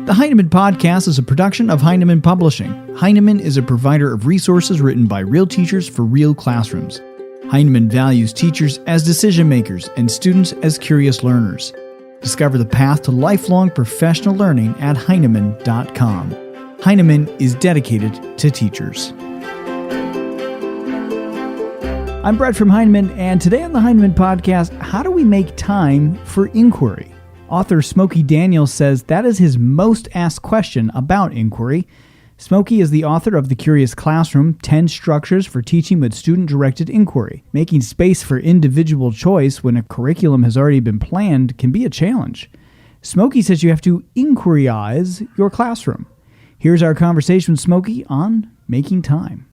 The Heinemann Podcast is a production of Heinemann Publishing. Heinemann is a provider of resources written by real teachers for real classrooms. Heinemann values teachers as decision makers and students as curious learners. Discover the path to lifelong professional learning at Heinemann.com. Heinemann is dedicated to teachers. I'm Brett from Heinemann, and today on the Heinemann Podcast, how do we make time for inquiry? Author Smokey Daniels says that is his most asked question about inquiry. Smokey is the author of The Curious Classroom, 10 Structures for Teaching with Student-Directed Inquiry. Making space for individual choice when a curriculum has already been planned can be a challenge. Smokey says you have to inquiryize your classroom. Here's our conversation with Smokey on making time.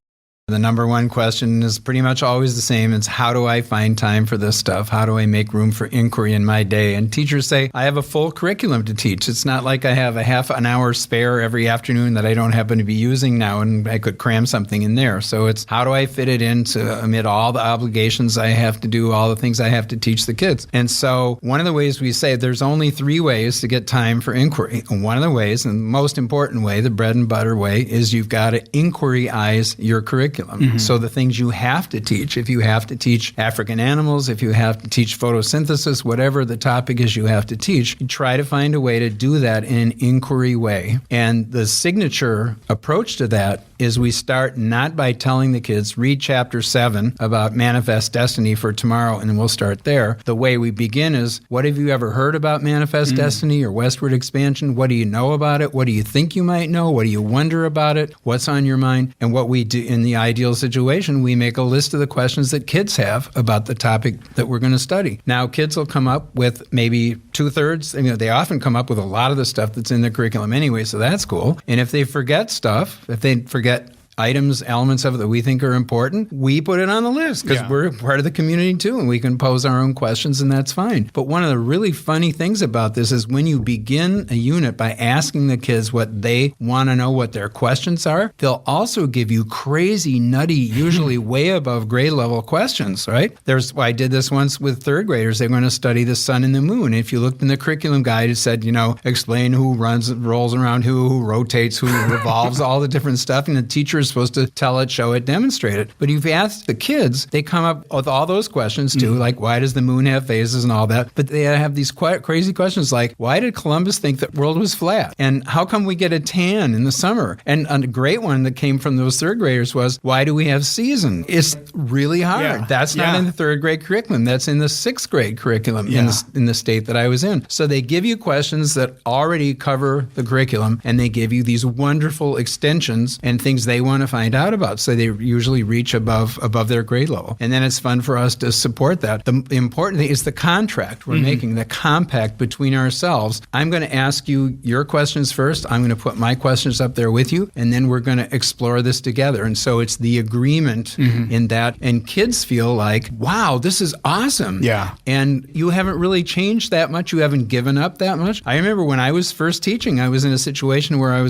The number one question is pretty much always the same. It's how do I find time for this stuff? How do I make room for inquiry in my day? And teachers say, I have a full curriculum to teach. It's not like I have a half an hour spare every afternoon that I don't happen to be using now and I could cram something in there. So it's how do I fit it in to amid all the obligations I have to do, all the things I have to teach the kids? And so one of the ways we say there's only 3 ways to get time for inquiry. And one of the ways, and the most important way, the bread and butter way, is you've got to inquiryize your curriculum. Mm-hmm. So the things you have to teach, if you have to teach African animals, if you have to teach photosynthesis, whatever the topic is you have to teach, you try to find a way to do that in an inquiry way. And the signature approach to that is we start not by telling the kids, read chapter 7 about manifest destiny for tomorrow, and then we'll start there. The way we begin is, what have you ever heard about manifest destiny or westward expansion? What do you know about it? What do you think you might know? What do you wonder about it? What's on your mind? And what we do in the ideal situation, we make a list of the questions that kids have about the topic that we're going to study. Now, kids will come up with maybe 2/3. They often come up with a lot of the stuff that's in the curriculum anyway, so that's cool. And if they forget stuff, if they forget items, elements of it that we think are important, we put it on the list because we're part of the community too, and we can pose our own questions, and that's fine. But one of the really funny things about this is when you begin a unit by asking the kids what they want to know, what their questions are, they'll also give you crazy, nutty, usually way above grade level questions, right? I did this once with 3rd graders. They're going to study the sun and the moon. If you looked in the curriculum guide, it said, explain who rolls around who rotates, who revolves, all the different stuff, and the teacher is supposed to tell it, show it, demonstrate it. But if you ask the kids, they come up with all those questions too, like why does the moon have phases and all that? But they have these quite crazy questions like, why did Columbus think that the world was flat? And how come we get a tan in the summer? And a great one that came from those 3rd graders was, why do we have season? It's really hard. Yeah. That's not in the 3rd grade curriculum. That's in the 6th grade curriculum in the state that I was in. So they give you questions that already cover the curriculum, and they give you these wonderful extensions and things they want to find out about. So they usually reach above their grade level. And then it's fun for us to support that. The important thing is the contract we're making, the compact between ourselves. I'm going to ask you your questions first. I'm going to put my questions up there with you, and then we're going to explore this together. And so it's the agreement in that. And kids feel like, wow, this is awesome. Yeah. And you haven't really changed that much. You haven't given up that much. I remember when I was first teaching, I was in a situation where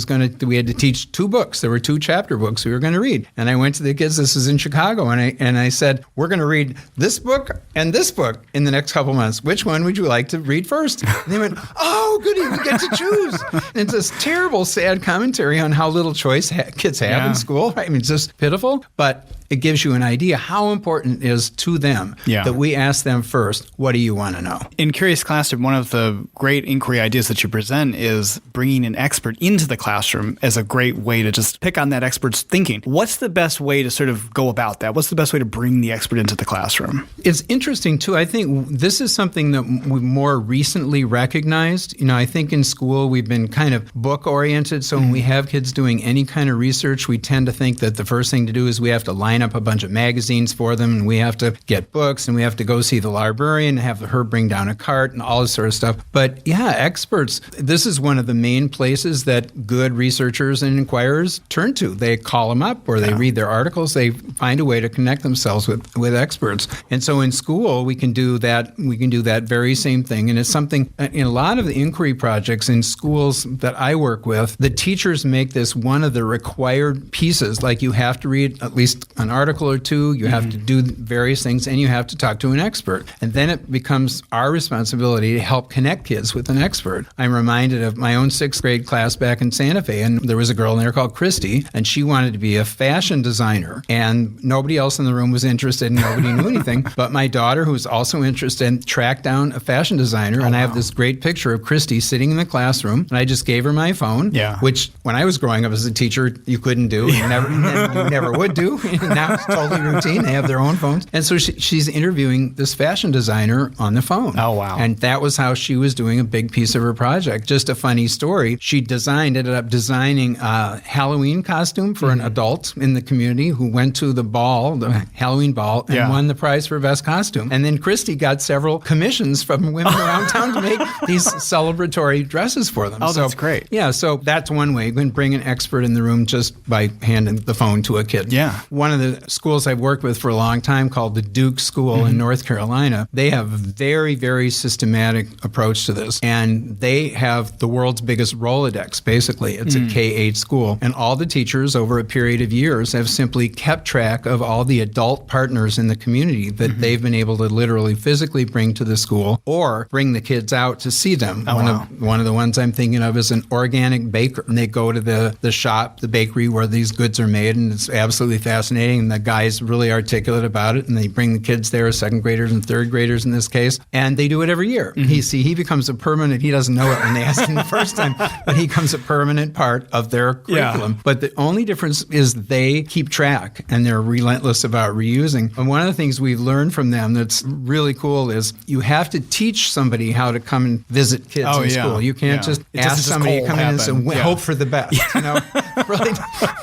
we had to teach 2 books. There were 2 chapter books we were going to read. And I went to the kids, this is in Chicago, and I said, we're going to read this book and this book in the next couple months. Which one would you like to read first? And they went, oh, goody, we get to choose. And it's this terrible, sad commentary on how little choice kids have in school. Right? It's just pitiful. But it gives you an idea how important it is to them that we ask them first, what do you want to know? In Curious Classroom, one of the great inquiry ideas that you present is bringing an expert into the classroom as a great way to just pick on that expert's thinking. What's the best way to sort of go about that? What's the best way to bring the expert into the classroom? It's interesting, too. I think this is something that we've more recently recognized. I think in school we've been kind of book-oriented, so when we have kids doing any kind of research, we tend to think that the first thing to do is we have to line up a bunch of magazines for them, and we have to get books, and we have to go see the librarian and have her bring down a cart and all this sort of stuff. But experts, this is one of the main places that good researchers and inquirers turn to. They call them up or they read their articles. They find a way to connect themselves with experts. And so in school, we can do that. We can do that very same thing. And it's something in a lot of the inquiry projects in schools that I work with, the teachers make this one of the required pieces. Like you have to read, at least on an article or two, you have to do various things, and you have to talk to an expert. And then it becomes our responsibility to help connect kids with an expert. I'm reminded of my own 6th grade class back in Santa Fe, and there was a girl in there called Christy, and she wanted to be a fashion designer. And nobody else in the room was interested, and nobody knew anything. But my daughter, who was also interested, tracked down a fashion designer, and I have this great picture of Christy sitting in the classroom, and I just gave her my phone, which when I was growing up as a teacher, you couldn't do, you never would do. Now it's totally routine. They have their own phones. And so she's interviewing this fashion designer on the phone. Oh, wow. And that was how she was doing a big piece of her project. Just a funny story. She ended up designing a Halloween costume for an adult in the community who went to the ball, the Halloween ball, and won the prize for best costume. And then Christy got several commissions from women around town to make these celebratory dresses for them. Oh, that's great. Yeah, so that's one way. You can bring an expert in the room just by handing the phone to a kid. Yeah. One of the schools I've worked with for a long time called the Duke School in North Carolina, they have a very, very systematic approach to this. And they have the world's biggest Rolodex, basically. It's a K-8 school. And all the teachers over a period of years have simply kept track of all the adult partners in the community that they've been able to literally physically bring to the school or bring the kids out to see them. One of the ones I'm thinking of is an organic baker. And they go to the shop, the bakery where these goods are made, and it's absolutely fascinating. And the guy's really articulate about it. And they bring the kids there, 2nd graders and 3rd graders in this case, and they do it every year. He becomes a permanent, he doesn't know it when they ask him the first time, but he becomes a permanent part of their curriculum. But the only difference is they keep track and they're relentless about reusing. And one of the things we've learned from them that's really cool is you have to teach somebody how to come and visit kids in school. You can't just ask somebody to come in and hope for the best. You know, it really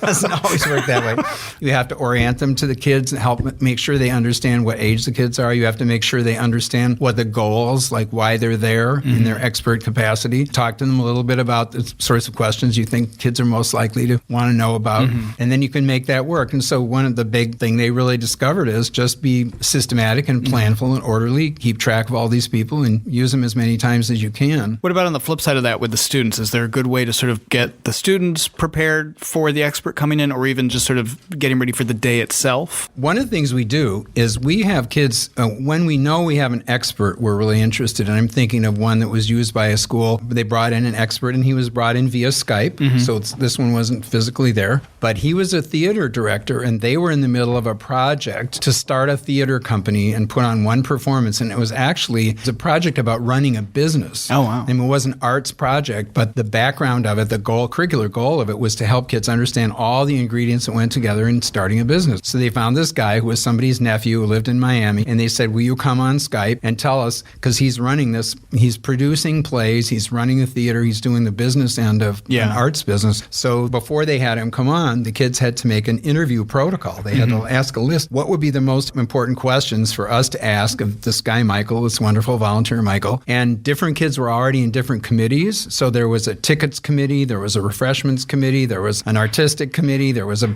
doesn't always work that way. You have to orient them to the kids and help make sure they understand what age the kids are. You have to make sure they understand what the goals, like why they're there in their expert capacity. Talk to them a little bit about the sorts of questions you think kids are most likely to want to know about. And then you can make that work. And so one of the big thing they really discovered is just be systematic and planful and orderly, keep track of all these people and use them as many times as you can. What about on the flip side of that with the students? Is there a good way to sort of get the students prepared for the expert coming in, or even just sort of getting ready for the day itself? One of the things we do is we have kids, when we know we have an expert we're really interested in. I'm thinking of one that was used by a school. They brought in an expert, and he was brought in via Skype. So this one wasn't physically there. But he was a theater director, and they were in the middle of a project to start a theater company and put on one performance. And it was actually a project about running a business. Oh, wow. I mean, it was an arts project, but the background of it, the curricular goal of it was to help kids understand all the ingredients that went together in starting a business. So they found this guy who was somebody's nephew who lived in Miami, and they said, will you come on Skype and tell us, because he's running this, he's producing plays, he's running a theater, he's doing the business end of an arts business. So before they had him come on, the kids had to make an interview protocol. They had to ask a list. What would be the most important questions for us to ask of this guy, Michael, this wonderful volunteer, Michael? And different kids were already in different committees. So there was a tickets committee, there was a refreshments committee, there was an artistic committee, there was a,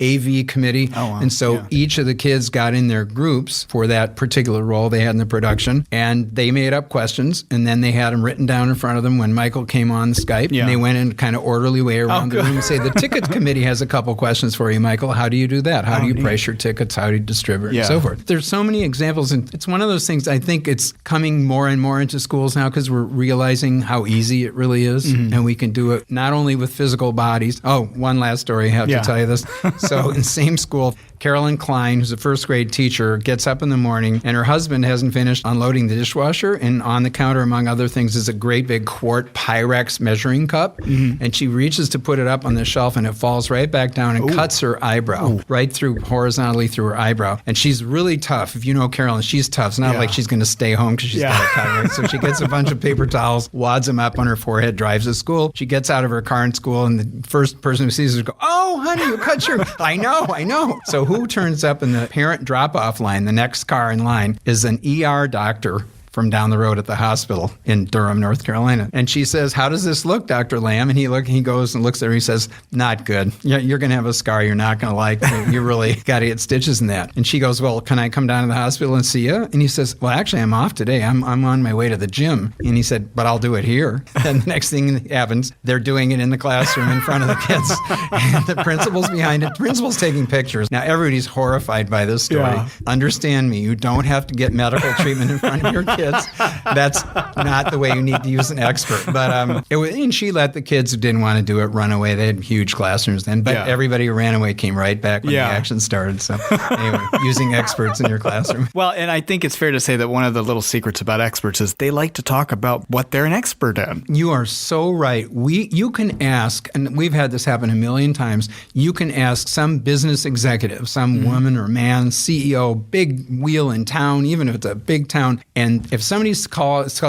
AV committee. Oh, wow. And so each of the kids got in their groups for that particular role they had in the production, and they made up questions, and then they had them written down in front of them when Michael came on Skype. And they went in kind of orderly way around the room and say, the tickets committee has a couple questions for you, Michael. How do you do that? How do you price your tickets? How do you distribute and so forth? There's so many examples, and it's one of those things I think it's coming more and more into schools now because we're realizing how easy it really is, and we can do it not only with physical bodies. Oh, one last story I have to tell you this. So in same school, Carolyn Klein, who's a first grade teacher, gets up in the morning and her husband hasn't finished unloading the dishwasher, and on the counter, among other things, is a great big quart Pyrex measuring cup, and she reaches to put it up on the shelf and it falls right back down and cuts her eyebrow, right through, horizontally through her eyebrow. And she's really tough. If you know Carolyn, she's tough. It's not like she's going to stay home because she's got a cut, right? So she gets a bunch of paper towels, wads them up on her forehead, drives to school. She gets out of her car in school, and the first person who sees her goes, "Oh, honey, you cut your..." I know. So who turns up in the parent drop-off line, the next car in line, is an ER doctor from down the road at the hospital in Durham, North Carolina. And she says, "How does this look, Dr. Lamb?" And he goes and looks at her. He says, "Not good. You're going to have a scar you're not going to like. You really got to get stitches in that." And she goes, "Well, can I come down to the hospital and see you?" And he says, "Well, actually, I'm off today. I'm on my way to the gym." And he said, "But I'll do it here." And the next thing that happens, they're doing it in the classroom in front of the kids. And the principal's behind it. The principal's taking pictures. Now, everybody's horrified by this story. Yeah. Understand me. You don't have to get medical treatment in front of your kids. That's not the way you need to use an expert. But and she let the kids who didn't want to do it run away. They had huge classrooms then. But everybody who ran away came right back when the action started. So anyway, using experts in your classroom. Well, and I think it's fair to say that one of the little secrets about experts is they like to talk about what they're an expert in. You are so right. You can ask, and we've had this happen a million times, you can ask some business executive, some woman or man, CEO, big wheel in town, even if it's a big town, and if somebody's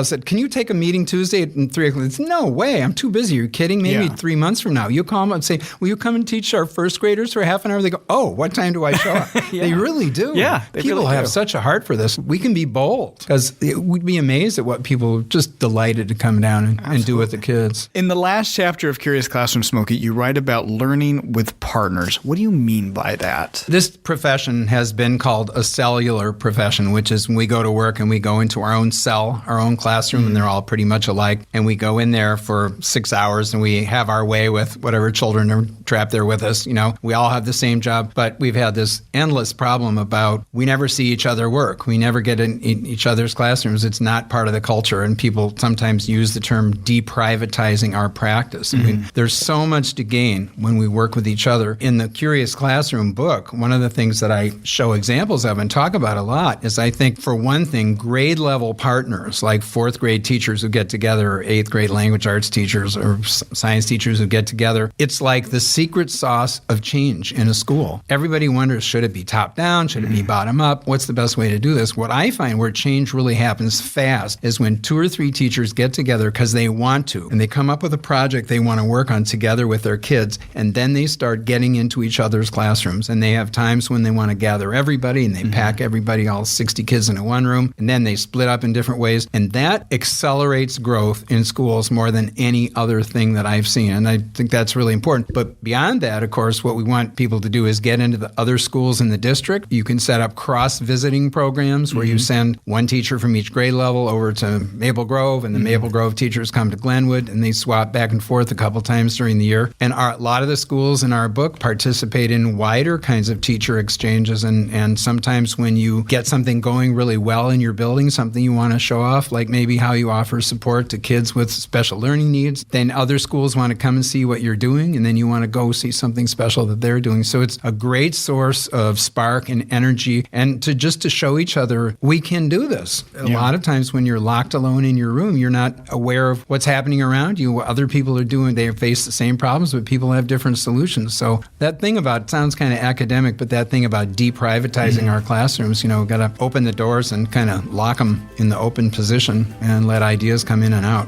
said, "Can you take a meeting Tuesday at 3 o'clock?" It's, "No way, I'm too busy. You're kidding? Maybe 3 months from now." You call them and say, "Will you come and teach our first graders for half an hour?" They go, "Oh, what time do I show up?" They really do. Yeah, people have such a heart for this. We can be bold because we'd be amazed at what people are just delighted to come down and do with the kids. In the last chapter of Curious Classroom, Smokey, you write about learning with partners. What do you mean by that? This profession has been called a cellular profession, which is when we go to work and we go into our own cell, our own classroom, and they're all pretty much alike. And we go in there for 6 hours and we have our way with whatever children are trapped there with us. You know, we all have the same job, but we've had this endless problem about we never see each other work. We never get in each other's classrooms. It's not part of the culture. And people sometimes use the term deprivatizing our practice. I mean, there's so much to gain when we work with each other. In the Curious Classroom book, one of the things that I show examples of and talk about a lot is, I think, for one thing, grade level partners like 4th grade teachers who get together, or 8th grade language arts teachers or science teachers who get together. It's like the secret sauce of change in a school. Everybody wonders, should it be top down? Should it be bottom up? What's the best way to do this? What I find where change really happens fast is when 2 or 3 teachers get together because they want to, and they come up with a project they want to work on together with their kids, and then they start getting into each other's classrooms, and they have times when they want to gather everybody, and they pack everybody, all 60 kids into one room, and then they split up in different ways, and that accelerates growth in schools more than any other thing that I've seen, and I think that's really important. But beyond that, of course, what we want people to do is get into the other schools in the district. You can set up cross-visiting programs where you send one teacher from each grade level over to Maple Grove, and the Maple Grove teachers come to Glenwood, and they swap back and forth a couple times during the year. And a lot of the schools in our book participate in wider kinds of teacher exchanges, and sometimes when you get something going really well in your building, something you want to show off, like maybe how you offer support to kids with special learning needs, then other schools want to come and see what you're doing, and then you want to go see something special that they're doing. So it's a great source of spark and energy, and to show each other we can do this. A lot of times when you're locked alone in your room, you're not aware of what's happening around you, what other people are doing. They face the same problems, but people have different solutions. So that thing about, it sounds kind of academic, but that thing about deprivatizing our classrooms, got to open the doors and kind of lock them in the open position and let ideas come in and out.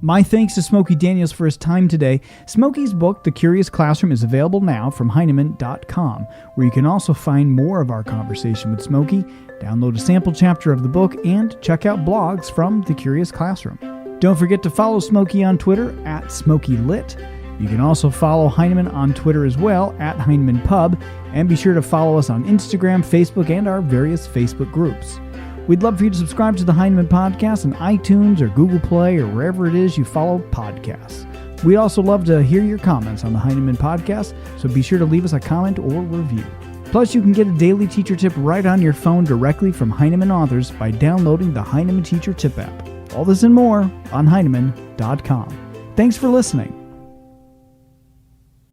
My thanks to Smokey Daniels for his time today. Smokey's book, The Curious Classroom, is available now from Heinemann.com, where you can also find more of our conversation with Smokey, download a sample chapter of the book, and check out blogs from The Curious Classroom. Don't forget to follow Smokey on Twitter @SmokeyLit. You can also follow Heinemann on Twitter as well @HeinemannPub, and be sure to follow us on Instagram, Facebook, and our various Facebook groups. We'd love for you to subscribe to the Heinemann Podcast on iTunes or Google Play or wherever it is you follow podcasts. We'd also love to hear your comments on the Heinemann Podcast, so be sure to leave us a comment or review. Plus, you can get a daily teacher tip right on your phone directly from Heinemann authors by downloading the Heinemann Teacher Tip app. All this and more on Heinemann.com. Thanks for listening.